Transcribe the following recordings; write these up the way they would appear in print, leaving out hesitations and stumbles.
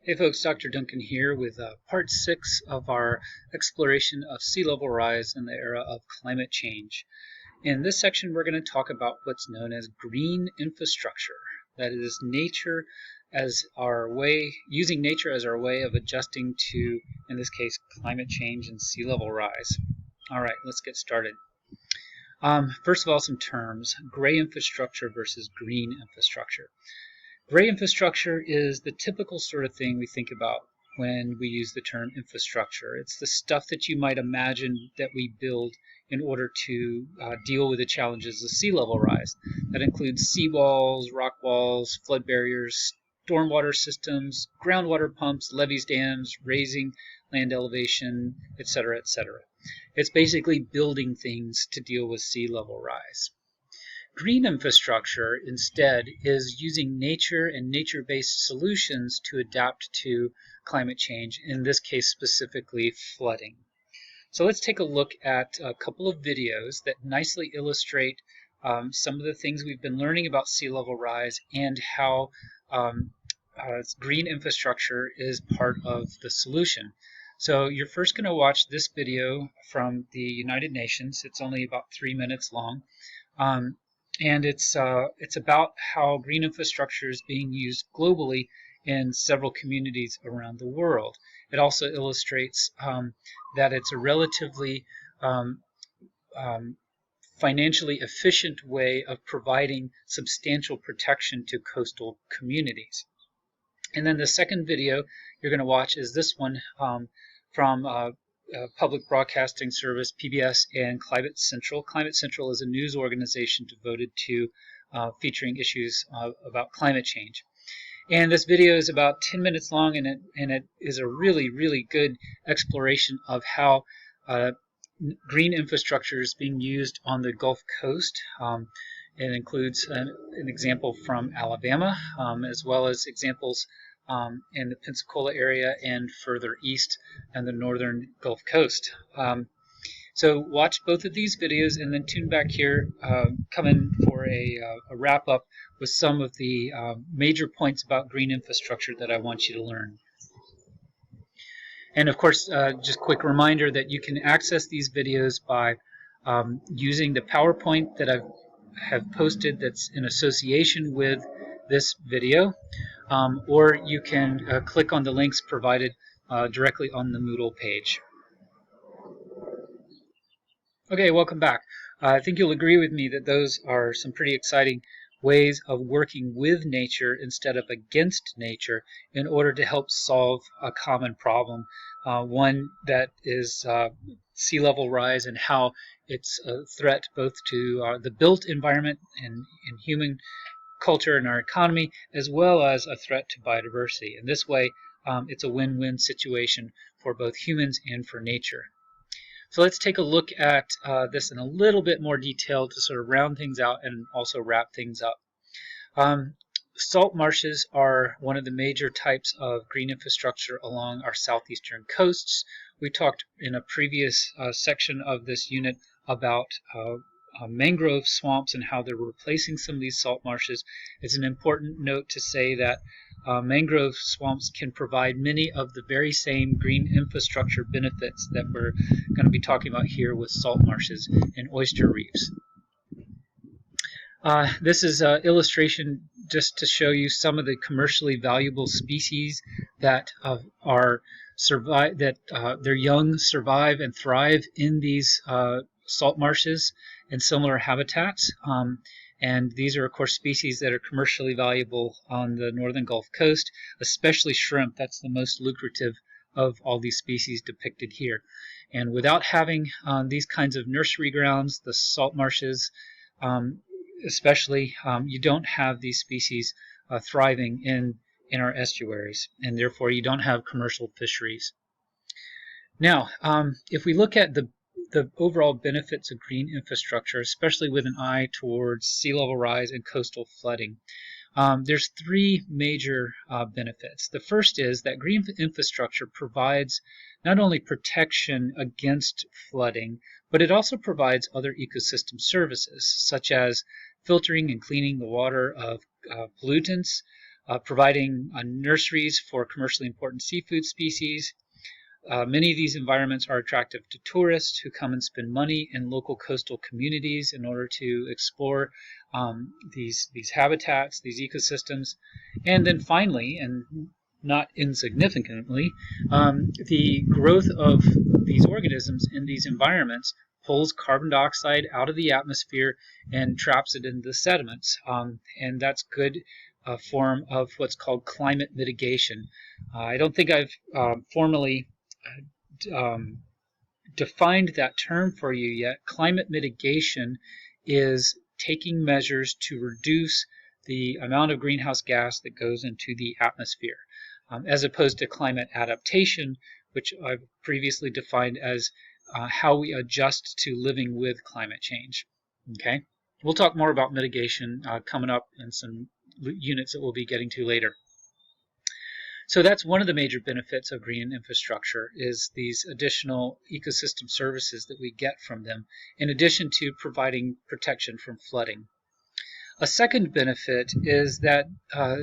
Hey folks, Dr. Duncan here with part 6 of our exploration of sea level rise in the era of climate change. In this section, we're going to talk about what's known as green infrastructure. That is nature as our way, using nature as our way of adjusting to, in this case, climate change and sea level rise. All right, let's get started. First of all, some terms: gray infrastructure versus green infrastructure. Gray infrastructure is the typical sort of thing we think about when we use the term infrastructure. It's the stuff that you might imagine that we build in order to deal with the challenges of sea level rise. That includes seawalls, rock walls, flood barriers, stormwater systems, groundwater pumps, levees, dams, raising land elevation, etc., etc. It's basically building things to deal with sea level rise. Green infrastructure, instead, is using nature and nature-based solutions to adapt to climate change, in this case specifically flooding. So let's take a look at a couple of videos that nicely illustrate some of the things we've been learning about sea level rise and how green infrastructure is part of the solution. So you're first going to watch this video from the United Nations. It's only about 3 minutes long. And it's about how green infrastructure is being used globally in several communities around the world. It also illustrates that it's a relatively financially efficient way of providing substantial protection to coastal communities. And then the second video you're going to watch is this one from public broadcasting service, PBS, and Climate Central. Climate Central is a news organization devoted to featuring issues about climate change. And this video is about 10 minutes long, and it is a really, really good exploration of how green infrastructure is being used on the Gulf Coast. It includes an example from Alabama, as well as examples in the Pensacola area and further east and the northern Gulf Coast. So watch both of these videos and then tune back here, come in for a wrap-up with some of the major points about green infrastructure that I want you to learn. And of course, just a quick reminder that you can access these videos by using the PowerPoint that I have posted that's in association with this video, or you can click on the links provided directly on the Moodle page. Okay, welcome back. I think you'll agree with me that those are some pretty exciting ways of working with nature instead of against nature in order to help solve a common problem, one that is sea level rise and how it's a threat both to the built environment and human culture and our economy, as well as a threat to biodiversity. And this way, it's a win-win situation for both humans and for nature. So let's take a look at this in a little bit more detail to sort of round things out and also wrap things up. Salt marshes are one of the major types of green infrastructure along our southeastern coasts. We talked in a previous section of this unit about mangrove swamps and how they're replacing some of these salt marshes. It's an important note to say that mangrove swamps can provide many of the very same green infrastructure benefits that we're going to be talking about here with salt marshes and oyster reefs. This is an illustration just to show you some of the commercially valuable species that their young survive and thrive in these salt marshes and similar habitats. And these are, of course, species that are commercially valuable on the northern Gulf Coast, especially shrimp. That's the most lucrative of all these species depicted here. And without having these kinds of nursery grounds, the salt marshes especially, you don't have these species thriving in our estuaries, and therefore you don't have commercial fisheries. Now, if we look at the overall benefits of green infrastructure, especially with an eye towards sea level rise and coastal flooding, there's three major benefits. The first is that green infrastructure provides not only protection against flooding, but it also provides other ecosystem services, such as filtering and cleaning the water of pollutants, providing nurseries for commercially important seafood species. Many of these environments are attractive to tourists who come and spend money in local coastal communities in order to explore these habitats, these ecosystems. And then finally, and not insignificantly, the growth of these organisms in these environments pulls carbon dioxide out of the atmosphere and traps it in the sediments. And that's good form of what's called climate mitigation. I don't think I've formally defined that term for you yet. Climate mitigation is taking measures to reduce the amount of greenhouse gas that goes into the atmosphere, as opposed to climate adaptation, which I've previously defined as how we adjust to living with climate change. Okay, we'll talk more about mitigation coming up in some units that we'll be getting to later. So that's one of the major benefits of green infrastructure, is these additional ecosystem services that we get from them, in addition to providing protection from flooding. A second benefit is that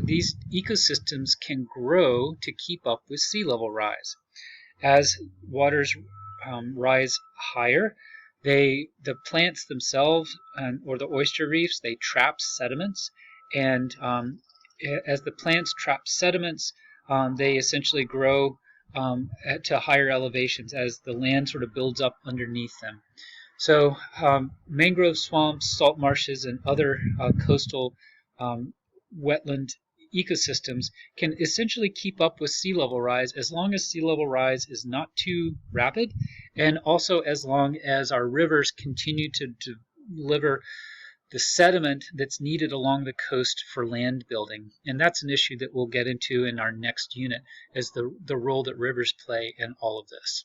these ecosystems can grow to keep up with sea level rise. As waters rise higher, the plants themselves, or the oyster reefs, they trap sediments, and as the plants trap sediments, they essentially grow to higher elevations as the land sort of builds up underneath them. So mangrove swamps, salt marshes, and other coastal wetland ecosystems can essentially keep up with sea level rise as long as sea level rise is not too rapid, and also as long as our rivers continue to deliver the sediment that's needed along the coast for land building. And that's an issue that we'll get into in our next unit, as the role that rivers play in all of this.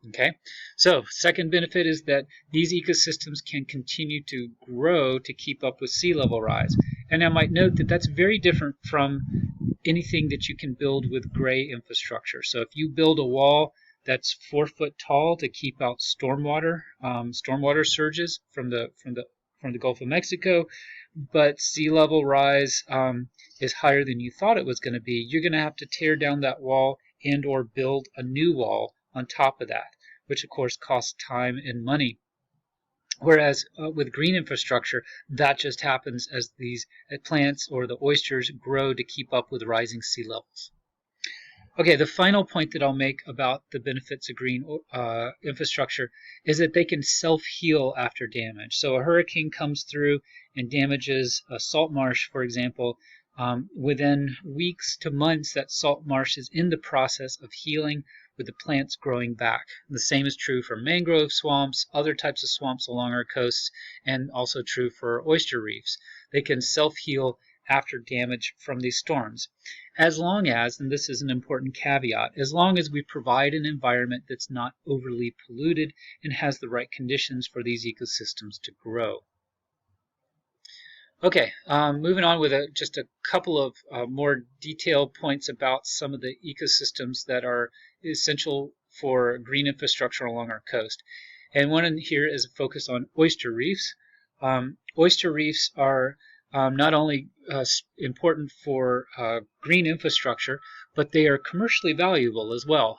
Okay, so second benefit is that these ecosystems can continue to grow to keep up with sea level rise. And I might note that that's very different from anything that you can build with gray infrastructure. So if you build a wall that's 4 foot tall to keep out stormwater surges from the Gulf of Mexico, but sea level rise is higher than you thought it was going to be, you're going to have to tear down that wall and or build a new wall on top of that, which of course costs time and money. Whereas with green infrastructure, that just happens as these plants or the oysters grow to keep up with rising sea levels. Okay, the final point that I'll make about the benefits of green infrastructure is that they can self-heal after damage. So a hurricane comes through and damages a salt marsh, for example. Within weeks to months, that salt marsh is in the process of healing, with the plants growing back. The same is true for mangrove swamps, other types of swamps along our coasts, and also true for oyster reefs. They can self-heal after damage from these storms, as long as, and this is an important caveat, as long as we provide an environment that's not overly polluted and has the right conditions for these ecosystems to grow. Okay, moving on with just a couple of more detailed points about some of the ecosystems that are essential for green infrastructure along our coast. And one in here is a focus on oyster reefs. Oyster reefs are not only important for green infrastructure, but they are commercially valuable as well.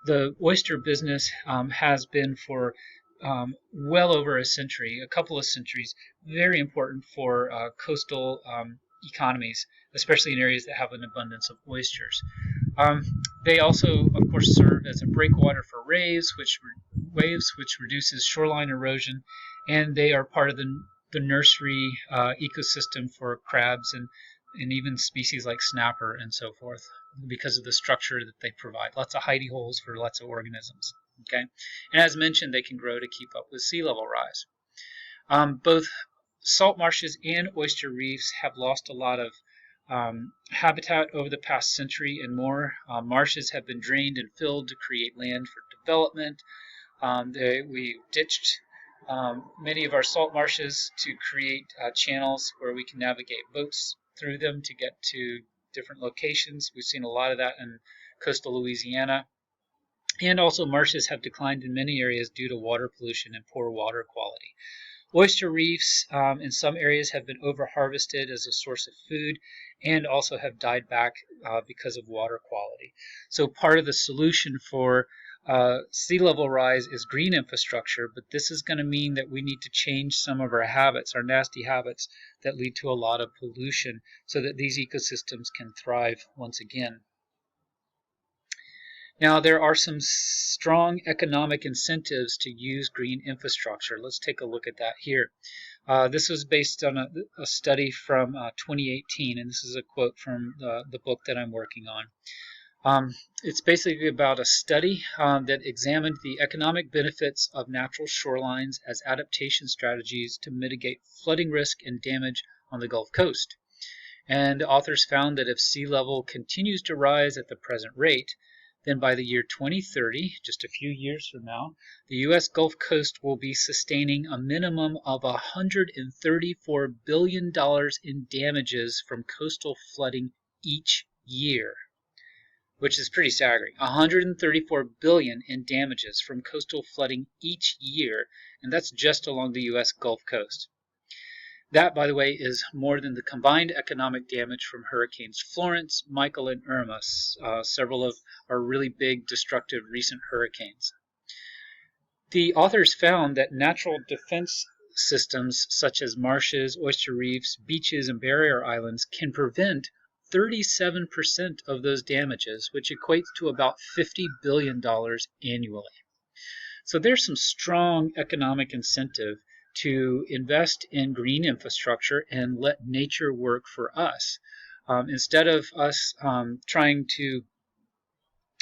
The oyster business has been for well over a century, a couple of centuries, very important for coastal economies, especially in areas that have an abundance of oysters. They also, of course, serve as a breakwater for waves, which reduces shoreline erosion, and they are part of the nursery ecosystem for crabs and even species like snapper and so forth, because of the structure that they provide. Lots of hidey holes for lots of organisms. Okay, and as mentioned, they can grow to keep up with sea level rise. Both salt marshes and oyster reefs have lost a lot of habitat over the past century and more. Marshes have been drained and filled to create land for development. We ditched many of our salt marshes to create channels where we can navigate boats through them to get to different locations. We've seen a lot of that in coastal Louisiana. And also marshes have declined in many areas due to water pollution and poor water quality. Oyster reefs in some areas have been overharvested as a source of food and also have died back because of water quality. So part of the solution for sea level rise is green infrastructure, but this is going to mean that we need to change some of our habits, our nasty habits that lead to a lot of pollution, so that these ecosystems can thrive once again. Now, there are some strong economic incentives to use green infrastructure. Let's take a look at that here. This was based on a study from 2018, and this is a quote from the book that I'm working on. It's basically about a study that examined the economic benefits of natural shorelines as adaptation strategies to mitigate flooding risk and damage on the Gulf Coast. And authors found that if sea level continues to rise at the present rate, then by the year 2030, just a few years from now, the U.S. Gulf Coast will be sustaining a minimum of $134 billion in damages from coastal flooding each year, which is pretty staggering. $134 billion in damages from coastal flooding each year, and that's just along the U.S. Gulf Coast. That, by the way, is more than the combined economic damage from Hurricanes Florence, Michael, and Irma, several of our really big, destructive recent hurricanes. The authors found that natural defense systems such as marshes, oyster reefs, beaches, and barrier islands can prevent 37% of those damages, which equates to about $50 billion annually. So there's some strong economic incentive to invest in green infrastructure and let nature work for us. Instead of us trying to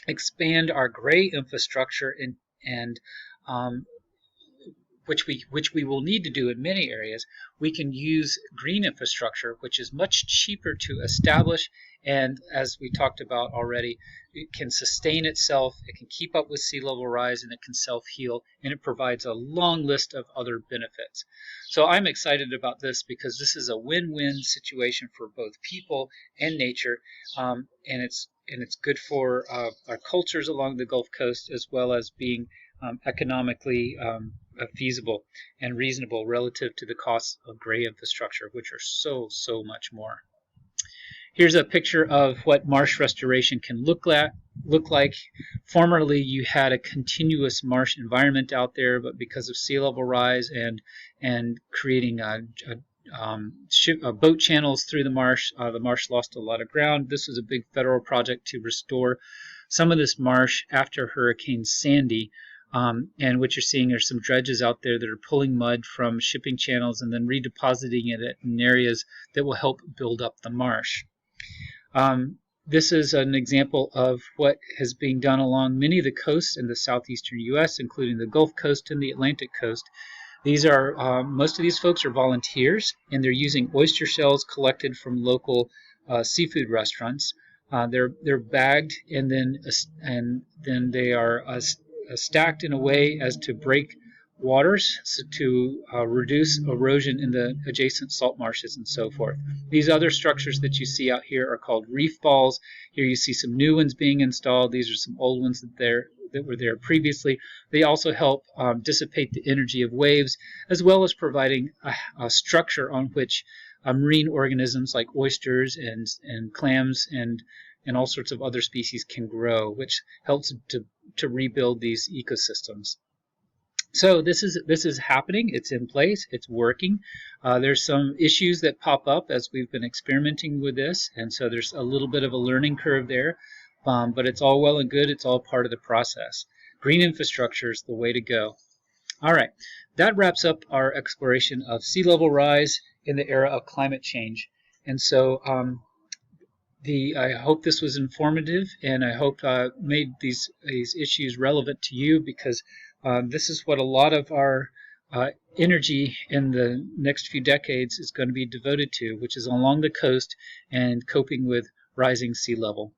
expand our gray infrastructure and which we will need to do in many areas, we can use green infrastructure, which is much cheaper to establish, and as we talked about already, it can sustain itself, it can keep up with sea level rise, and it can self-heal, and it provides a long list of other benefits. So I'm excited about this because this is a win-win situation for both people and nature, and it's good for our cultures along the Gulf Coast, as well as being economically feasible and reasonable relative to the costs of gray infrastructure, which are so much more. Here's a picture of what marsh restoration can look like. Formerly, you had a continuous marsh environment out there, but because of sea level rise and creating boat channels through the marsh lost a lot of ground. This was a big federal project to restore some of this marsh after Hurricane Sandy. And what you're seeing are some dredges out there that are pulling mud from shipping channels and then redepositing it in areas that will help build up the marsh. This is an example of what is being done along many of the coasts in the southeastern U.S., including the Gulf Coast and the Atlantic Coast. These are most of these folks are volunteers, and they're using oyster shells collected from local seafood restaurants. They're bagged and then they are stacked in a way as to break waters, so to reduce erosion in the adjacent salt marshes and so forth. These other structures that you see out here are called reef balls. Here you see some new ones being installed. These are some old ones that were there previously. They also help dissipate the energy of waves, as well as providing a structure on which marine organisms like oysters and clams and all sorts of other species can grow, which helps to rebuild these ecosystems. So this is happening. It's in place. It's working. There's some issues that pop up as we've been experimenting with this, and so there's a little bit of a learning curve there, but it's all well and good. It's all part of the process. Green infrastructure is the way to go. All right, that wraps up our exploration of sea level rise in the era of climate change. And so I hope this was informative, and I hope made these issues relevant to you, because this is what a lot of our energy in the next few decades is going to be devoted to, which is along the coast and coping with rising sea level.